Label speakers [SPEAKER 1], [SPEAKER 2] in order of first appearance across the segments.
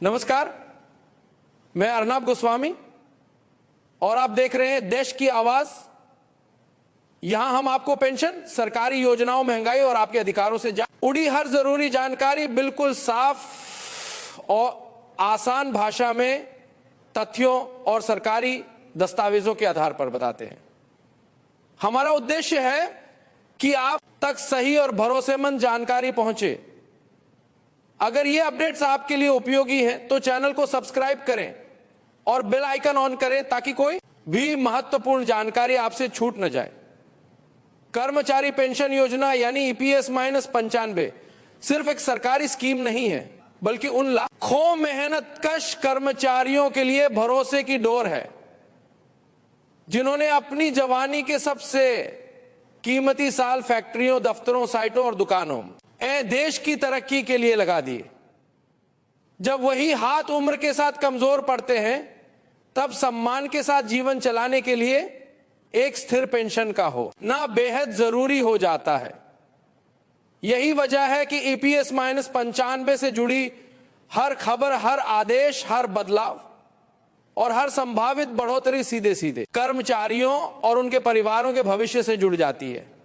[SPEAKER 1] नमस्कार, मैं अर्नब गोस्वामी और आप देख रहे हैं देश की आवाज। यहां हम आपको पेंशन, सरकारी योजनाओं, महंगाई और आपके अधिकारों से उड़ी हर जरूरी जानकारी बिल्कुल साफ और आसान भाषा में तथ्यों और सरकारी दस्तावेजों के आधार पर बताते हैं। हमारा उद्देश्य है कि आप तक सही और भरोसेमंद जानकारी पहुंचे। अगर ये अपडेट्स आपके लिए उपयोगी हैं तो चैनल को सब्सक्राइब करें और बेल आइकन ऑन करें ताकि कोई भी महत्वपूर्ण जानकारी आपसे छूट न जाए। कर्मचारी पेंशन योजना यानी ईपीएस -95 सिर्फ एक सरकारी स्कीम नहीं है, बल्कि उन लाखों मेहनतकश कर्मचारियों के लिए भरोसे की डोर है जिन्होंने अपनी जवानी के सबसे कीमती साल फैक्ट्रियों, दफ्तरों, साइटों और दुकानों देश की तरक्की के लिए लगा दिए। जब वही हाथ उम्र के साथ कमजोर पड़ते हैं तब सम्मान के साथ जीवन चलाने के लिए एक स्थिर पेंशन का हो ना बेहद जरूरी हो जाता है। यही वजह है कि ईपीएस -95 से जुड़ी हर खबर, हर आदेश, हर बदलाव और हर संभावित बढ़ोतरी सीधे सीधे कर्मचारियों और उनके परिवारों के भविष्य से जुड़ जाती है।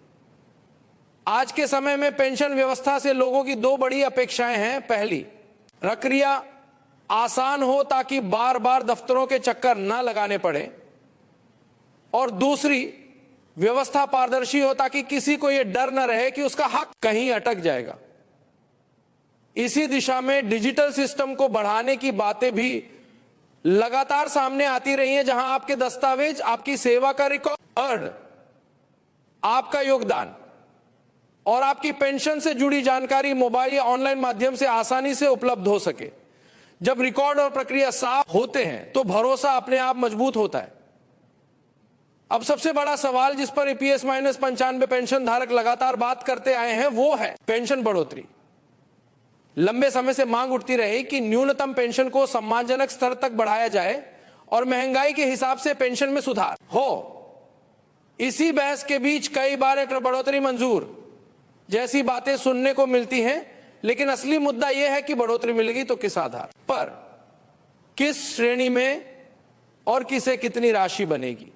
[SPEAKER 1] आज के समय में पेंशन व्यवस्था से लोगों की दो बड़ी अपेक्षाएं हैं। पहली, प्रक्रिया आसान हो ताकि बार बार दफ्तरों के चक्कर न लगाने पड़े, और दूसरी, व्यवस्था पारदर्शी हो ताकि किसी को यह डर न रहे कि उसका हक कहीं अटक जाएगा। इसी दिशा में डिजिटल सिस्टम को बढ़ाने की बातें भी लगातार सामने आती रही हैं, जहां आपके दस्तावेज, आपकी सेवा का रिकॉर्ड, आपका योगदान और आपकी पेंशन से जुड़ी जानकारी मोबाइल या ऑनलाइन माध्यम से आसानी से उपलब्ध हो सके। जब रिकॉर्ड और प्रक्रिया साफ होते हैं तो भरोसा अपने आप मजबूत होता है। अब सबसे बड़ा सवाल जिस पर ईपीएस -95 पेंशन धारक लगातार बात करते आए हैं वो है पेंशन बढ़ोतरी। लंबे समय से मांग उठती रही कि न्यूनतम पेंशन को सम्मानजनक स्तर तक बढ़ाया जाए और महंगाई के हिसाब से पेंशन में सुधार हो। इसी बहस के बीच कई बार एक बढ़ोतरी मंजूर जैसी बातें सुनने को मिलती हैं, लेकिन असली मुद्दा यह है कि बढ़ोतरी मिलेगी तो किस आधार पर, किस श्रेणी में और किसे कितनी राशि बनेगी।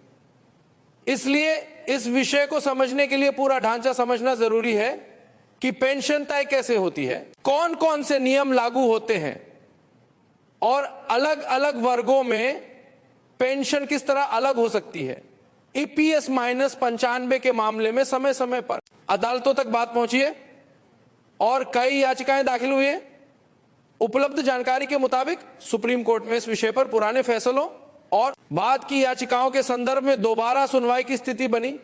[SPEAKER 1] इसलिए इस विषय को समझने के लिए पूरा ढांचा समझना जरूरी है कि पेंशन तय कैसे होती है, कौन कौन से नियम लागू होते हैं और अलग अलग वर्गों में पेंशन किस तरह अलग हो सकती है। ईपीएस -95 के मामले में समय समय पर अदालतों तक बात पहुंची है और कई याचिकाएं दाखिल हुई है। उपलब्ध जानकारी के मुताबिक सुप्रीम कोर्ट में इस विषय पर पुराने फैसलों और बाद की याचिकाओं के संदर्भ में दोबारा सुनवाई की स्थिति बनी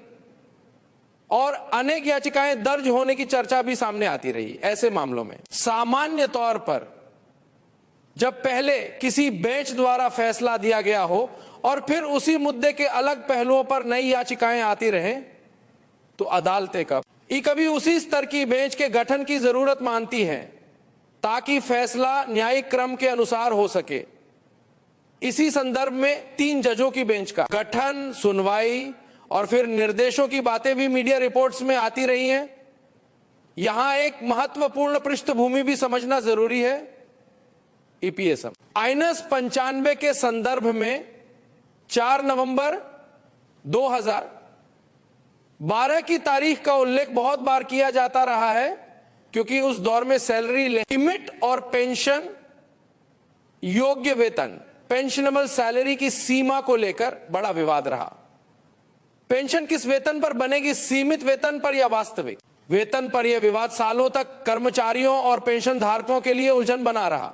[SPEAKER 1] और अनेक याचिकाएं दर्ज होने की चर्चा भी सामने आती रही। ऐसे मामलों में सामान्य तौर पर जब पहले किसी बेंच द्वारा फैसला दिया गया हो और फिर उसी मुद्दे के अलग पहलुओं पर नई याचिकाएं आती रहें तो अदालतें कभी उसी स्तर की बेंच के गठन की जरूरत मानती हैं ताकि फैसला न्यायिक क्रम के अनुसार हो सके। इसी संदर्भ में 3 जजों की बेंच का गठन, सुनवाई और फिर निर्देशों की बातें भी मीडिया रिपोर्ट्स में आती रही हैं। यहां एक महत्वपूर्ण पृष्ठभूमि भी समझना जरूरी है। ईपीएस -95 के संदर्भ में 4 नवंबर 2012 की तारीख का उल्लेख बहुत बार किया जाता रहा है, क्योंकि उस दौर में सैलरी लिमिट और पेंशन योग्य वेतन, पेंशनेबल सैलरी की सीमा को लेकर बड़ा विवाद रहा। पेंशन किस वेतन पर बनेगी, सीमित वेतन पर या वास्तविक वेतन पर, यह विवाद सालों तक कर्मचारियों और पेंशन धारकों के लिए उलझन बना रहा।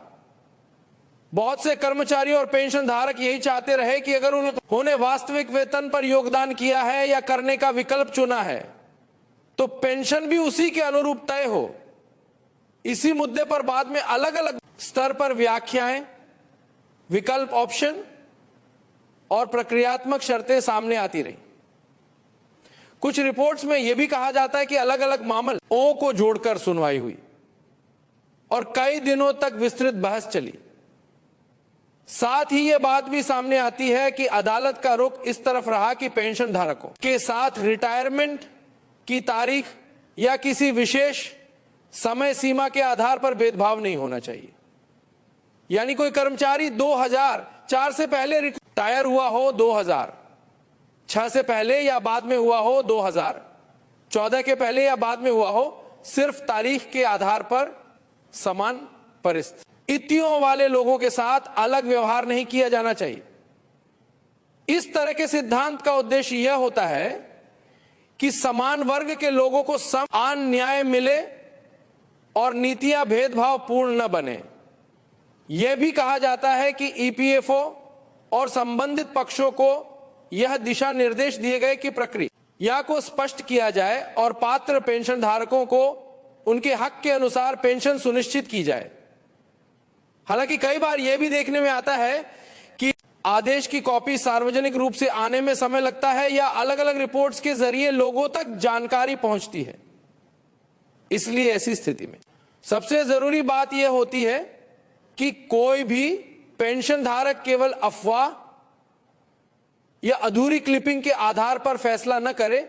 [SPEAKER 1] बहुत से कर्मचारी और पेंशन धारक यही चाहते रहे कि अगर उन्होंने वास्तविक वेतन पर योगदान किया है या करने का विकल्प चुना है तो पेंशन भी उसी के अनुरूप तय हो। इसी मुद्दे पर बाद में अलग अलग स्तर पर व्याख्याएं, विकल्प ऑप्शन और प्रक्रियात्मक शर्तें सामने आती रही। कुछ रिपोर्ट्स में यह भी कहा जाता है कि अलग अलग मामलों को जोड़कर सुनवाई हुई और कई दिनों तक विस्तृत बहस चली। साथ ही यह बात भी सामने आती है कि अदालत का रुख इस तरफ रहा कि पेंशन धारकों के साथ रिटायरमेंट की तारीख या किसी विशेष समय सीमा के आधार पर भेदभाव नहीं होना चाहिए। यानी कोई कर्मचारी 2004 से पहले रिटायर हुआ हो, 2006 से पहले या बाद में हुआ हो, 2014 के पहले या बाद में हुआ हो, सिर्फ तारीख के आधार पर समान परिस्थितियों वाले लोगों के साथ अलग व्यवहार नहीं किया जाना चाहिए। इस तरह के सिद्धांत का उद्देश्य यह होता है कि समान वर्ग के लोगों को समान न्याय मिले और नीतियां भेदभाव पूर्ण न बने। यह भी कहा जाता है कि ईपीएफओ और संबंधित पक्षों को यह दिशा निर्देश दिए गए कि प्रक्रिया को स्पष्ट किया जाए और पात्र पेंशन धारकों को उनके हक के अनुसार पेंशन सुनिश्चित की जाए। हालांकि कई बार यह भी देखने में आता है कि आदेश की कॉपी सार्वजनिक रूप से आने में समय लगता है या अलग अलग रिपोर्ट्स के जरिए लोगों तक जानकारी पहुंचती है। इसलिए ऐसी स्थिति में सबसे जरूरी बात यह होती है कि कोई भी पेंशन धारक केवल अफवाह या अधूरी क्लिपिंग के आधार पर फैसला न करे,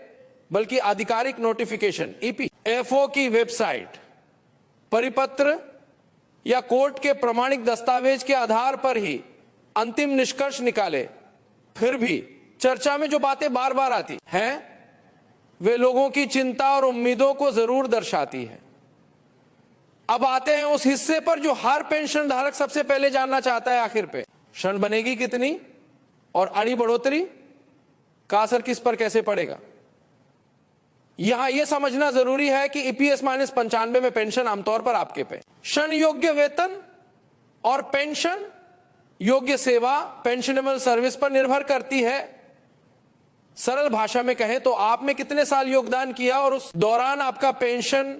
[SPEAKER 1] बल्कि आधिकारिक नोटिफिकेशन, ईपीएफओ की वेबसाइट, परिपत्र या कोर्ट के प्रमाणिक दस्तावेज के आधार पर ही अंतिम निष्कर्ष निकाले। फिर भी चर्चा में जो बातें बार बार आती हैं, वे लोगों की चिंता और उम्मीदों को जरूर दर्शाती है। अब आते हैं उस हिस्से पर जो हर पेंशन धारक सबसे पहले जानना चाहता है, आखिर पे ऋण बनेगी कितनी और अड़ी बढ़ोतरी का असर किस पर कैसे पड़ेगा। यहां यह समझना जरूरी है कि ईपीएस -95 में पेंशन आमतौर पर आपके पेंशन योग्य वेतन और पेंशन योग्य सेवा, पेंशनेबल सर्विस पर निर्भर करती है। सरल भाषा में कहें तो आपने कितने साल योगदान किया और उस दौरान आपका पेंशन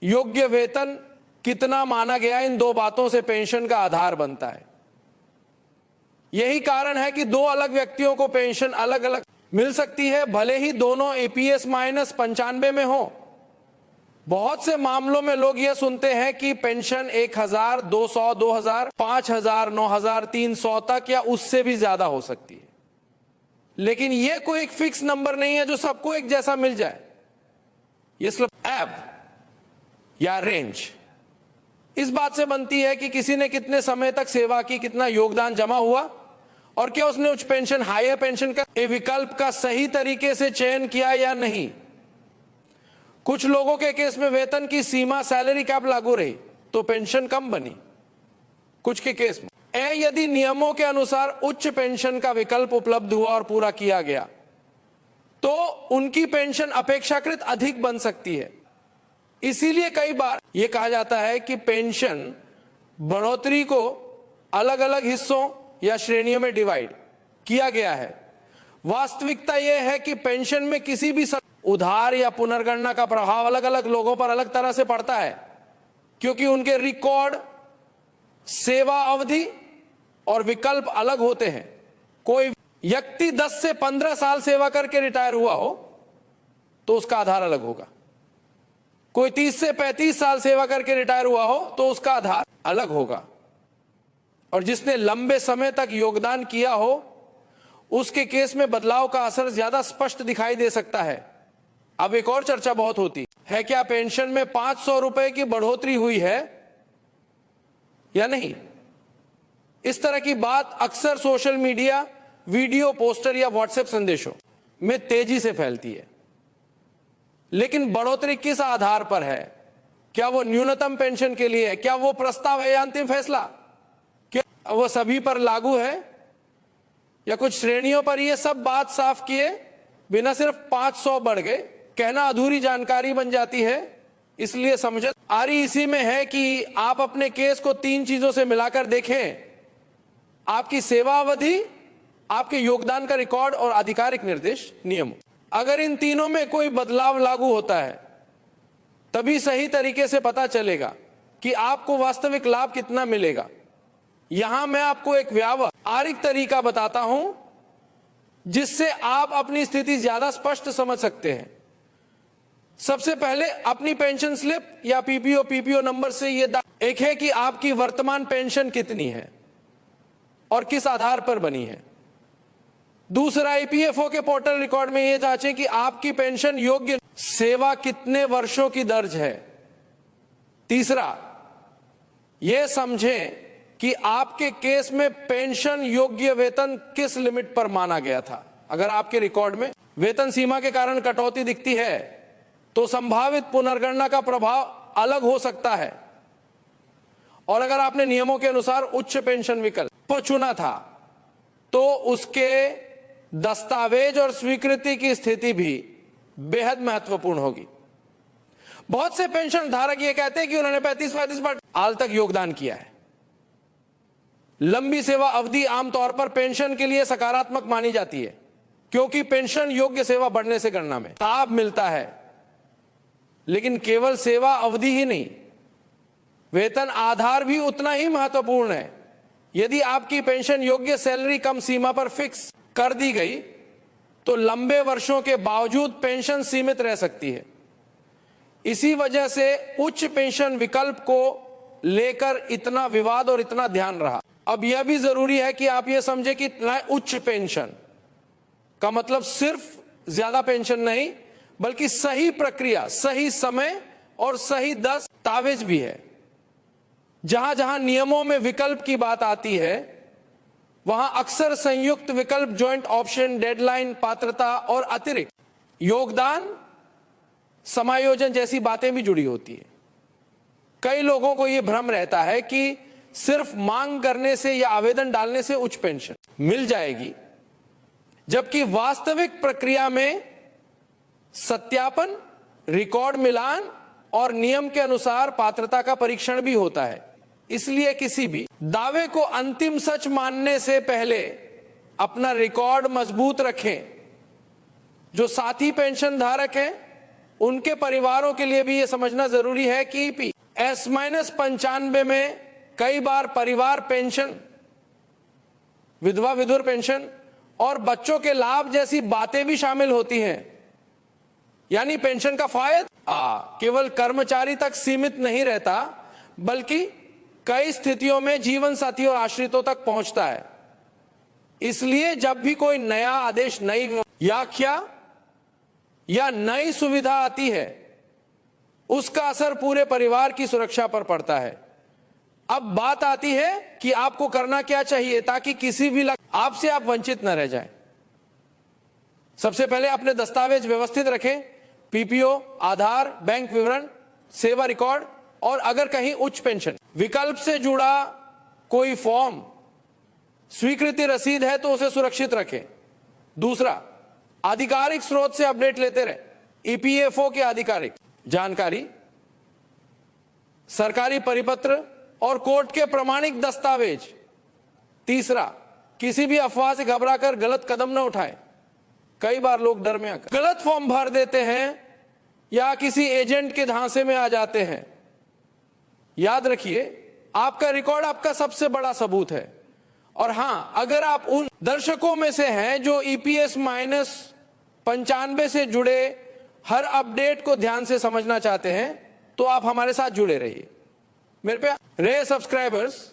[SPEAKER 1] योग्य वेतन कितना माना गया, इन दो बातों से पेंशन का आधार बनता है। यही कारण है कि दो अलग व्यक्तियों को पेंशन अलग अलग मिल सकती है, भले ही दोनों ईपीएस -95 में हो। बहुत से मामलों में लोग यह सुनते हैं कि पेंशन 1000, 200, 2000, 5000, 9000, 300 तक या उससे भी ज्यादा हो सकती है। लेकिन यह कोई एक फिक्स नंबर नहीं है जो सबको एक जैसा मिल जाए। यह स्लैब या रेंज इस बात से बनती है कि किसी ने कितने समय तक सेवा की, कितना योगदान जमा हुआ और क्या उसने उच्च पेंशन, हायर पेंशन का विकल्प का सही तरीके से चयन किया या नहीं। कुछ लोगों के केस में वेतन की सीमा, सैलरी कैप लागू रही तो पेंशन कम बनी। कुछ के केस में यदि नियमों के अनुसार उच्च पेंशन का विकल्प उपलब्ध हुआ और पूरा किया गया तो उनकी पेंशन अपेक्षाकृत अधिक बन सकती है। इसीलिए कई बार यह कहा जाता है कि पेंशन बढ़ोतरी को अलग अलग हिस्सों या श्रेणियों में डिवाइड किया गया है। वास्तविकता यह है कि पेंशन में किसी भी उधार या पुनर्गणना का प्रभाव अलग अलग लोगों पर अलग तरह से पड़ता है, क्योंकि उनके रिकॉर्ड, सेवा अवधि और विकल्प अलग होते हैं। कोई व्यक्ति 10 से 15 साल सेवा करके रिटायर हुआ हो तो उसका आधार अलग होगा। कोई 30 से 35 साल सेवा करके रिटायर हुआ हो तो उसका आधार अलग होगा। और जिसने लंबे समय तक योगदान किया हो उसके केस में बदलाव का असर ज्यादा स्पष्ट दिखाई दे सकता है। अब एक और चर्चा बहुत होती है, क्या पेंशन में 500 रुपए की बढ़ोतरी हुई है या नहीं। इस तरह की बात अक्सर सोशल मीडिया, वीडियो, पोस्टर या व्हाट्सएप संदेशों में तेजी से फैलती है। लेकिन बढ़ोतरी किस आधार पर है? क्या वो न्यूनतम पेंशन के लिए है? क्या वो प्रस्ताव है या अंतिम फैसला? क्या वो सभी पर लागू है या कुछ श्रेणियों पर? ये सब बात साफ किए बिना सिर्फ 500 बढ़ गए कहना अधूरी जानकारी बन जाती है। इसलिए समझ आ रही इसी में है कि आप अपने केस को 3 चीजों से मिलाकर देखें: आपकी सेवा अवधि, आपके योगदान का रिकॉर्ड और आधिकारिक निर्देश, नियम। अगर इन तीनों में कोई बदलाव लागू होता है तभी सही तरीके से पता चलेगा कि आपको वास्तविक लाभ कितना मिलेगा। यहां मैं आपको एक व्यावहारिक तरीका बताता हूं जिससे आप अपनी स्थिति ज्यादा स्पष्ट समझ सकते हैं। सबसे पहले अपनी पेंशन स्लिप या पीपीओ नंबर से यह एक है कि आपकी वर्तमान पेंशन कितनी है और किस आधार पर बनी है। दूसरा, ईपीएफओ के पोर्टल रिकॉर्ड में यह जांचें कि आपकी पेंशन योग्य सेवा कितने वर्षों की दर्ज है। तीसरा, यह समझें कि आपके केस में पेंशन योग्य वेतन किस लिमिट पर माना गया था। अगर आपके रिकॉर्ड में वेतन सीमा के कारण कटौती दिखती है तो संभावित पुनर्गणना का प्रभाव अलग हो सकता है। और अगर आपने नियमों के अनुसार उच्च पेंशन विकल्प चुना था तो उसके दस्तावेज और स्वीकृति की स्थिति भी बेहद महत्वपूर्ण होगी। बहुत से पेंशन धारक ये कहते हैं कि उन्होंने 35-35 साल तक योगदान किया है। लंबी सेवा अवधि आमतौर पर पेंशन के लिए सकारात्मक मानी जाती है क्योंकि पेंशन योग्य सेवा बढ़ने से गणना में लाभ मिलता है। लेकिन केवल सेवा अवधि ही नहीं, वेतन आधार भी उतना ही महत्वपूर्ण है। यदि आपकी पेंशन योग्य सैलरी कम सीमा पर फिक्स कर दी गई तो लंबे वर्षों के बावजूद पेंशन सीमित रह सकती है। इसी वजह से उच्च पेंशन विकल्प को लेकर इतना विवाद और इतना ध्यान रहा। अब यह भी जरूरी है कि आप यह समझे कि उच्च पेंशन का मतलब सिर्फ ज्यादा पेंशन नहीं, बल्कि सही प्रक्रिया, सही समय और सही दस्तावेज भी है। जहां जहां नियमों में विकल्प की बात आती है वहां अक्सर संयुक्त विकल्प, ज्वाइंट ऑप्शन, डेडलाइन, पात्रता और अतिरिक्त योगदान समायोजन जैसी बातें भी जुड़ी होती है। कई लोगों को यह भ्रम रहता है कि सिर्फ मांग करने से या आवेदन डालने से उच्च पेंशन मिल जाएगी, जबकि वास्तविक प्रक्रिया में सत्यापन, रिकॉर्ड मिलान और नियम के अनुसार पात्रता का परीक्षण भी होता है। इसलिए किसी भी दावे को अंतिम सच मानने से पहले अपना रिकॉर्ड मजबूत रखें। जो साथी पेंशन धारक हैं उनके परिवारों के लिए भी यह समझना जरूरी है कि S-95 में कई बार परिवार पेंशन, विधवा विधुर पेंशन और बच्चों के लाभ जैसी बातें भी शामिल होती हैं। यानी पेंशन का फायदा केवल कर्मचारी तक सीमित नहीं रहता, बल्कि कई स्थितियों में जीवन साथी और आश्रितों तक पहुंचता है। इसलिए जब भी कोई नया आदेश, नई व्याख्या या नई सुविधा आती है उसका असर पूरे परिवार की सुरक्षा पर पड़ता है। अब बात आती है कि आपको करना क्या चाहिए ताकि किसी भी आपसे आप वंचित न रह जाएं। सबसे पहले अपने दस्तावेज व्यवस्थित रखें, पीपीओ, आधार, बैंक विवरण, सेवा रिकॉर्ड और अगर कहीं उच्च पेंशन विकल्प से जुड़ा कोई फॉर्म, स्वीकृति रसीद है तो उसे सुरक्षित रखें। दूसरा, आधिकारिक स्रोत से अपडेट लेते रहे। ईपीएफओ के आधिकारिक जानकारी, सरकारी परिपत्र और कोर्ट के प्रमाणिक दस्तावेज। तीसरा, किसी भी अफवाह से घबराकर गलत कदम न उठाएं। कई बार लोग डर में आकर गलत फॉर्म भर देते हैं या किसी एजेंट के झांसे में आ जाते हैं। याद रखिए, आपका रिकॉर्ड आपका सबसे बड़ा सबूत है। और हां, अगर आप उन दर्शकों में से हैं जो EPS-95 से जुड़े हर अपडेट को ध्यान से समझना चाहते हैं तो आप हमारे साथ जुड़े रहिए। मेरे पे रहे सब्सक्राइबर्स,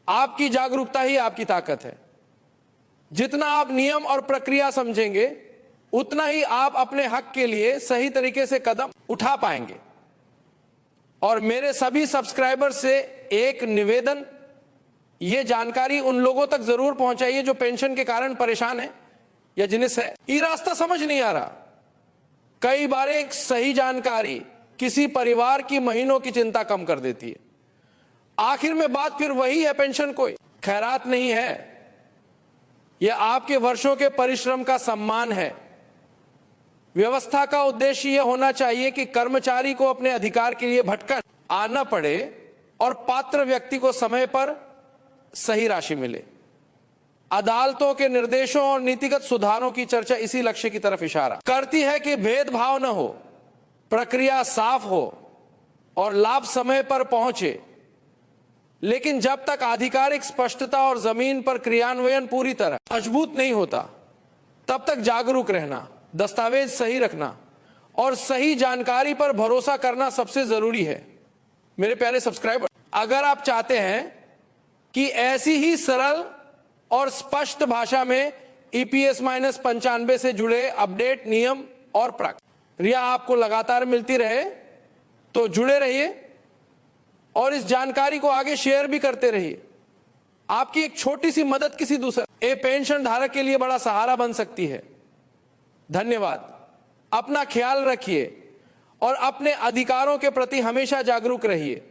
[SPEAKER 1] आपकी जागरूकता ही आपकी ताकत है। जितना आप नियम और प्रक्रिया समझेंगे उतना ही आप अपने हक के लिए सही तरीके से कदम उठा पाएंगे। और मेरे सभी सब्सक्राइबर से एक निवेदन, ये जानकारी उन लोगों तक जरूर पहुंचाइए जो पेंशन के कारण परेशान है या जिन्हें ये रास्ता समझ नहीं आ रहा। कई बार एक सही जानकारी किसी परिवार की महीनों की चिंता कम कर देती है। आखिर में बात फिर वही है, पेंशन कोई खैरात नहीं है, यह आपके वर्षों के परिश्रम का सम्मान है। व्यवस्था का उद्देश्य यह होना चाहिए कि कर्मचारी को अपने अधिकार के लिए भटकन आना पड़े और पात्र व्यक्ति को समय पर सही राशि मिले। अदालतों के निर्देशों और नीतिगत सुधारों की चर्चा इसी लक्ष्य की तरफ इशारा करती है कि भेदभाव न हो, प्रक्रिया साफ हो और लाभ समय पर पहुंचे। लेकिन जब तक आधिकारिक स्पष्टता और जमीन पर क्रियान्वयन पूरी तरह मजबूत नहीं होता, तब तक जागरूक रहना, दस्तावेज सही रखना और सही जानकारी पर भरोसा करना सबसे जरूरी है। मेरे प्यारे सब्सक्राइबर, अगर आप चाहते हैं कि ऐसी ही सरल और स्पष्ट भाषा में EPS-95 से जुड़े अपडेट, नियम और प्रक्रिया आपको लगातार मिलती रहे तो जुड़े रहिए और इस जानकारी को आगे शेयर भी करते रहिए। आपकी एक छोटी सी मदद किसी दूसरे पेंशन धारक के लिए बड़ा सहारा बन सकती है। धन्यवाद। अपना ख्याल रखिए और अपने अधिकारों के प्रति हमेशा जागरूक रहिए।